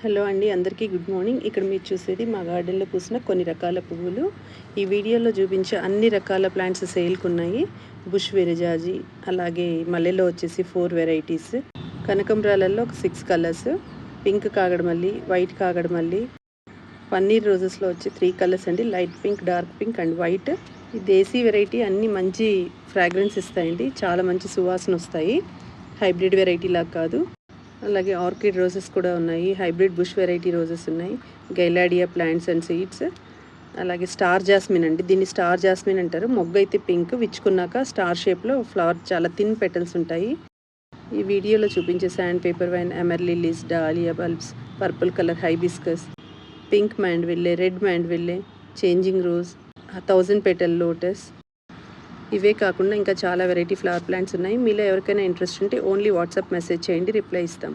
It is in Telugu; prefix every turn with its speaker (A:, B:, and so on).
A: హలో అండి, అందరికీ గుడ్ మార్నింగ్. ఇక్కడ మీరు చూసేది మా గార్డెన్లో పూసిన కొన్ని రకాల పువ్వులు. ఈ వీడియోలో చూపించే అన్ని రకాల ప్లాంట్స్ సేల్కి ఉన్నాయి. బుష్ విరజాజి, అలాగే మల్లెలో వచ్చేసి 4 వెరైటీస్, కనకంబరాలలో ఒక 6 కలర్స్, పింక్ కాగడమల్లి, వైట్ కాగడమల్లి, పన్నీర్ రోజెస్లో వచ్చి 3 కలర్స్ అండి, light pink, dark pink and white. ఈ దేశీ వెరైటీ అన్నీ మంచి ఫ్రాగ్రెన్స్ ఇస్తాయండి, చాలా మంచి సువాసన వస్తాయి. హైబ్రిడ్ వెరైటీ లాగా కాదు. అలాగే ఆర్కిడ్ రోజెస్ కూడా ఉన్నాయి, హైబ్రిడ్ బుష్ వెరైటీ రోజెస్ ఉన్నాయి, గైలాడియా ప్లాంట్స్ అండ్ సీడ్స్. అలాగే స్టార్ జాస్మిన్ అండి, దీన్ని స్టార్ జాస్మిన్ అంటారు. మొగ్గు అయితే పింక్, విచ్చుకున్నాక స్టార్ షేప్లో ఫ్లవర్, చాలా థిన్ పెటల్స్ ఉంటాయి. ఈ వీడియోలో చూపించే sandpaper vine, amaryllis, dahlia bulbs, purple colour hibiscus, pink mandevilla, red mandevilla, changing rose, 1000 petal lotus. ఇవే కాకుండా ఇంకా చాలా వెరైటీ ఫ్లవర్ ప్లాంట్స్ ఉన్నాయి. మీలో ఎవరికైనా ఇంట్రెస్ట్ ఉంటే ఓన్లీ వాట్సాప్ మెసేజ్ చేయండి, రిప్లై ఇస్తాం.